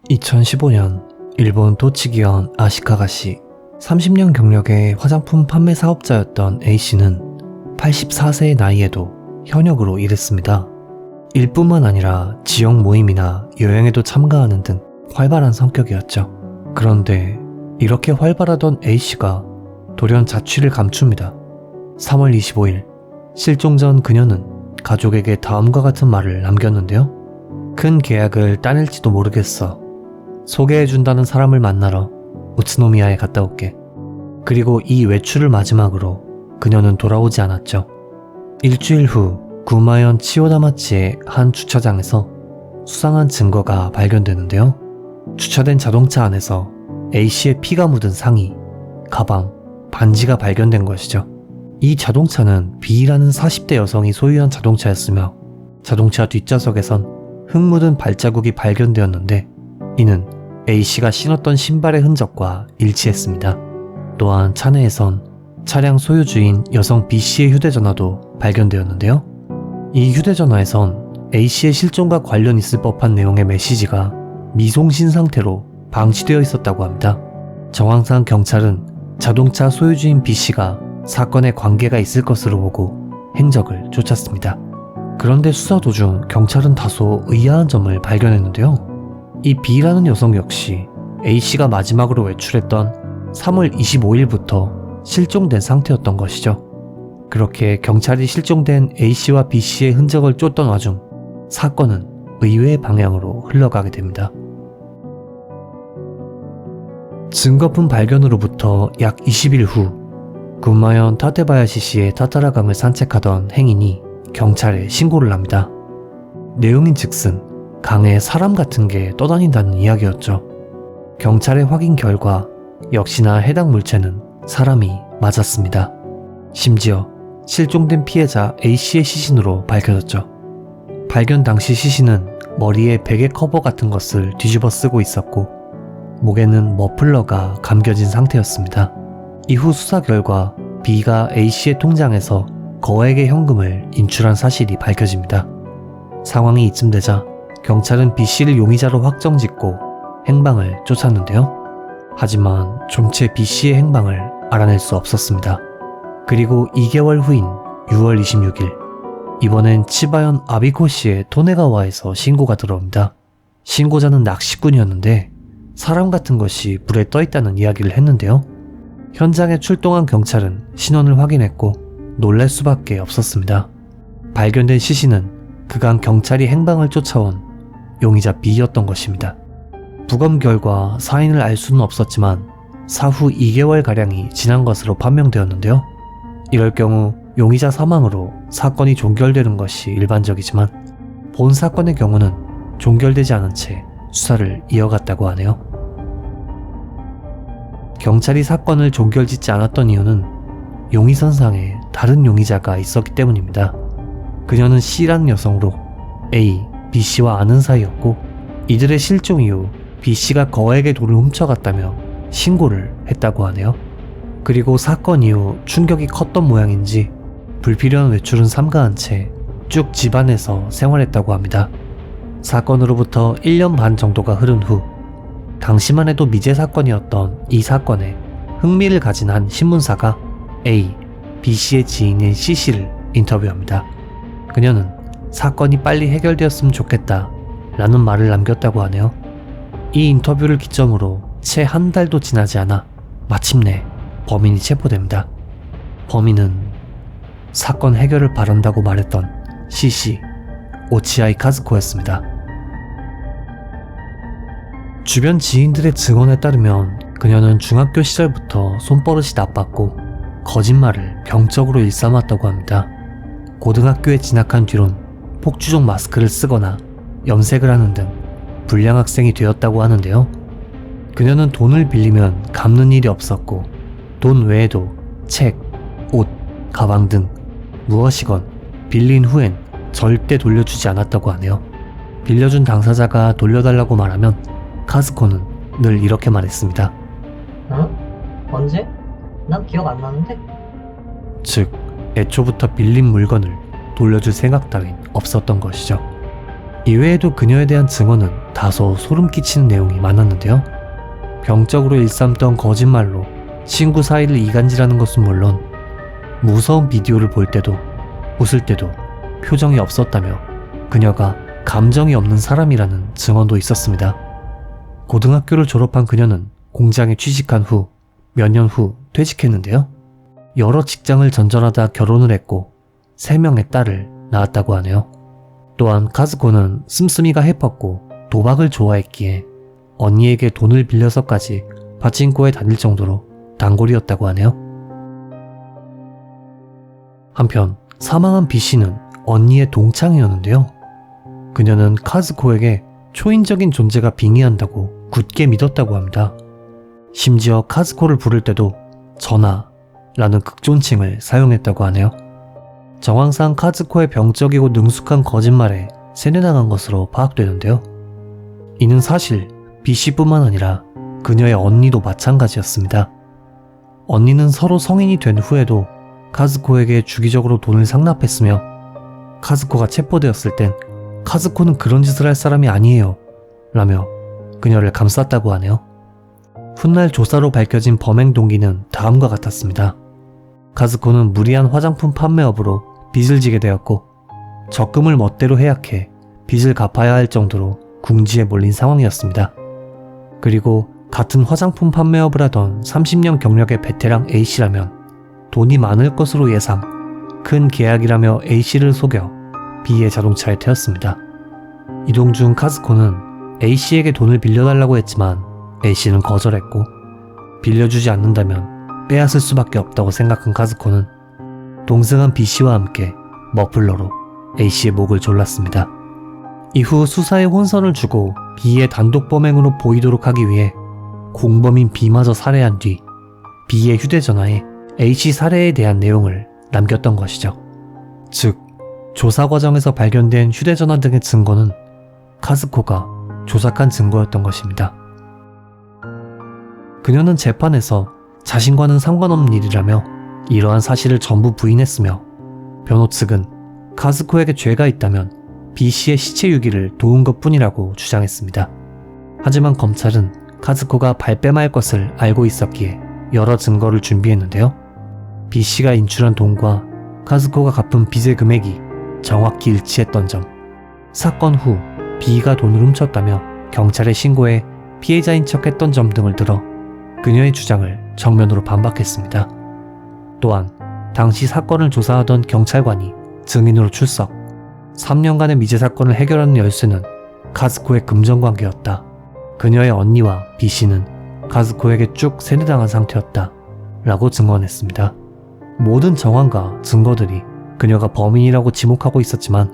2015년 일본 도치기현 아시카가시 30년 경력의 화장품 판매 사업자였던 A씨는 84세의 나이에도 현역으로 일했습니다. 일뿐만 아니라 지역 모임이나 여행에도 참가하는 등 활발한 성격이었죠. 그런데 이렇게 활발하던 A씨가 돌연 자취를 감춥니다. 3월 25일 실종 전 그녀는 가족에게 다음과 같은 말을 남겼는데요. 큰 계약을 따낼지도 모르겠어. 소개해준다는 사람을 만나러 우츠노미야에 갔다 올게. 그리고 이 외출을 마지막으로 그녀는 돌아오지 않았죠. 일주일 후 구마현 치오다마치의 한 주차장에서 수상한 증거가 발견되는데요. 주차된 자동차 안에서 A씨의 피가 묻은 상의, 가방, 반지가 발견된 것이죠. 이 자동차는 B라는 40대 여성이 소유한 자동차였으며 자동차 뒷좌석에선 흙 묻은 발자국이 발견되었는데 이는 A씨가 신었던 신발의 흔적과 일치했습니다. 또한 차 내에선 차량 소유주인 여성 B씨의 휴대전화도 발견되었는데요. 이 휴대전화에선 A씨의 실종과 관련 있을 법한 내용의 메시지가 미송신 상태로 방치되어 있었다고 합니다. 정황상 경찰은 자동차 소유주인 B씨가 사건에 관계가 있을 것으로 보고 행적을 쫓았습니다. 그런데 수사 도중 경찰은 다소 의아한 점을 발견했는데요. 이 B라는 여성 역시 A씨가 마지막으로 외출했던 3월 25일부터 실종된 상태였던 것이죠. 그렇게 경찰이 실종된 A씨와 B씨의 흔적을 쫓던 와중 사건은 의외의 방향으로 흘러가게 됩니다. 증거품 발견으로부터 약 20일 후 구마현 타테바야시시의 타타라강을 산책하던 행인이 경찰에 신고를 합니다. 내용인즉슨 강에 사람 같은 게 떠다닌다는 이야기였죠. 경찰의 확인 결과 역시나 해당 물체는 사람이 맞았습니다. 심지어 실종된 피해자 A씨의 시신으로 밝혀졌죠. 발견 당시 시신은 머리에 베개 커버 같은 것을 뒤집어 쓰고 있었고 목에는 머플러가 감겨진 상태였습니다. 이후 수사 결과 B가 A씨의 통장에서 거액의 현금을 인출한 사실이 밝혀집니다. 상황이 이쯤 되자 경찰은 B씨를 용의자로 확정짓고 행방을 쫓았는데요. 하지만 좀채 B씨의 행방을 알아낼 수 없었습니다. 그리고 2개월 후인 6월 26일 이번엔 치바현 아비코시의 토네가와에서 신고가 들어옵니다. 신고자는 낚시꾼이었는데 사람 같은 것이 불에 떠있다는 이야기를 했는데요. 현장에 출동한 경찰은 신원을 확인했고 놀랄 수밖에 없었습니다. 발견된 시신은 그간 경찰이 행방을 쫓아온 용의자 B였던 것입니다. 부검 결과 사인을 알 수는 없었지만 사후 2개월가량이 지난 것으로 판명되었는데요. 이럴 경우 용의자 사망으로 사건이 종결되는 것이 일반적이지만 본 사건의 경우는 종결되지 않은 채 수사를 이어갔다고 하네요. 경찰이 사건을 종결짓지 않았던 이유는 용의선상에 다른 용의자가 있었기 때문입니다. 그녀는 C라는 여성으로 A, B씨와 아는 사이였고 이들의 실종 이후 B씨가 거액의 돈을 훔쳐갔다며 신고를 했다고 하네요. 그리고 사건 이후 충격이 컸던 모양인지 불필요한 외출은 삼가한 채 쭉 집안에서 생활했다고 합니다. 사건으로부터 1년 반 정도가 흐른 후 당시만 해도 미제 사건이었던 이 사건에 흥미를 가진 한 신문사가 A, B씨의 지인인 C씨를 인터뷰합니다. 그녀는 사건이 빨리 해결되었으면 좋겠다 라는 말을 남겼다고 하네요. 이 인터뷰를 기점으로 채 한 달도 지나지 않아 마침내 범인이 체포됩니다. 범인은 사건 해결을 바란다고 말했던 C씨, 오치아이 카즈코였습니다. 주변 지인들의 증언에 따르면 그녀는 중학교 시절부터 손버릇이 나빴고 거짓말을 병적으로 일삼았다고 합니다. 고등학교에 진학한 뒤론 폭주종 마스크를 쓰거나 염색을 하는 등 불량 학생이 되었다고 하는데요. 그녀는 돈을 빌리면 갚는 일이 없었고 돈 외에도 책, 옷, 가방 등 무엇이건 빌린 후엔 절대 돌려주지 않았다고 하네요. 빌려준 당사자가 돌려달라고 말하면 카즈코는 늘 이렇게 말했습니다. 응? 언제? 난 기억 안 나는데? 즉 애초부터 빌린 물건을 돌려줄 생각 따윈 없었던 것이죠. 이외에도 그녀에 대한 증언은 다소 소름 끼치는 내용이 많았는데요. 병적으로 일삼던 거짓말로 친구 사이를 이간질하는 것은 물론 무서운 비디오를 볼 때도 웃을 때도 표정이 없었다며 그녀가 감정이 없는 사람이라는 증언도 있었습니다. 고등학교를 졸업한 그녀는 공장에 취직한 후 몇 년 후 퇴직했는데요. 여러 직장을 전전하다 결혼을 했고 3명의 딸을 낳았다고 하네요. 또한 카즈코는 씀씀이가 해뻤고 도박을 좋아했기에 언니에게 돈을 빌려서까지 파친코에 다닐 정도로 단골이었다고 하네요. 한편 사망한 B씨는 언니의 동창이었는데요. 그녀는 카즈코에게 초인적인 존재가 빙의한다고 굳게 믿었다고 합니다. 심지어 카즈코를 부를 때도 전하라는 극존칭을 사용했다고 하네요. 정황상 카즈코의 병적이고 능숙한 거짓말에 세뇌당한 것으로 파악되는데요. 이는 사실 B씨뿐만 아니라 그녀의 언니도 마찬가지였습니다. 언니는 서로 성인이 된 후에도 카즈코에게 주기적으로 돈을 상납했으며 카즈코가 체포되었을 땐 카즈코는 그런 짓을 할 사람이 아니에요 라며 그녀를 감쌌다고 하네요. 훗날 조사로 밝혀진 범행 동기는 다음과 같았습니다. 카즈코는 무리한 화장품 판매업으로 빚을 지게 되었고 적금을 멋대로 해약해 빚을 갚아야 할 정도로 궁지에 몰린 상황이었습니다. 그리고 같은 화장품 판매업을 하던 30년 경력의 베테랑 A씨라면 돈이 많을 것으로 예상, 큰 계약이라며 A씨를 속여 B의 자동차에 태웠습니다. 이동 중 카즈코는 A씨에게 돈을 빌려달라고 했지만 A씨는 거절했고 빌려주지 않는다면 빼앗을 수밖에 없다고 생각한 카즈코는 동승한 B씨와 함께 머플러로 A씨의 목을 졸랐습니다. 이후 수사에 혼선을 주고 B의 단독 범행으로 보이도록 하기 위해 공범인 B마저 살해한 뒤 B의 휴대전화에 A씨 살해에 대한 내용을 남겼던 것이죠. 즉, 조사 과정에서 발견된 휴대전화 등의 증거는 카즈코가 조작한 증거였던 것입니다. 그녀는 재판에서 자신과는 상관없는 일이라며 이러한 사실을 전부 부인했으며 변호 측은 카즈코에게 죄가 있다면 B씨의 시체 유기를 도운 것뿐이라고 주장했습니다. 하지만 검찰은 카즈코가 발뺌할 것을 알고 있었기에 여러 증거를 준비했는데요. B씨가 인출한 돈과 카즈코가 갚은 빚의 금액이 정확히 일치했던 점, 사건 후 B가 돈을 훔쳤다며 경찰에 신고해 피해자인 척했던 점 등을 들어 그녀의 주장을 정면으로 반박했습니다. 또한 당시 사건을 조사하던 경찰관이 증인으로 출석, 3년간의 미제 사건을 해결하는 열쇠는 카즈코의 금전관계였다. 그녀의 언니와 B씨는 카즈코에게 쭉 세뇌당한 상태였다 라고 증언했습니다. 모든 정황과 증거들이 그녀가 범인이라고 지목하고 있었지만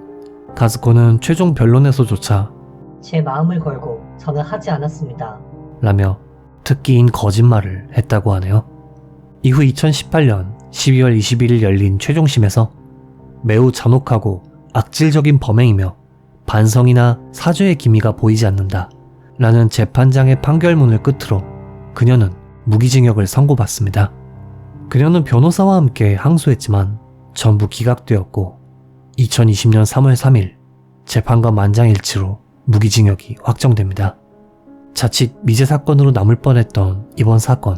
카즈코는 최종 변론에서조차 제 마음을 걸고 저는 하지 않았습니다 라며 특기인 거짓말을 했다고 하네요. 이후 2018년 12월 21일 열린 최종심에서 매우 잔혹하고 악질적인 범행이며 반성이나 사죄의 기미가 보이지 않는다 라는 재판장의 판결문을 끝으로 그녀는 무기징역을 선고받습니다. 그녀는 변호사와 함께 항소했지만 전부 기각되었고 2020년 3월 3일 재판관 만장일치로 무기징역이 확정됩니다. 자칫 미제 사건으로 남을 뻔했던 이번 사건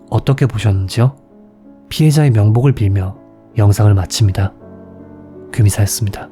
어떻게 보셨는지요? 피해자의 명복을 빌며 영상을 마칩니다. 금이사였습니다.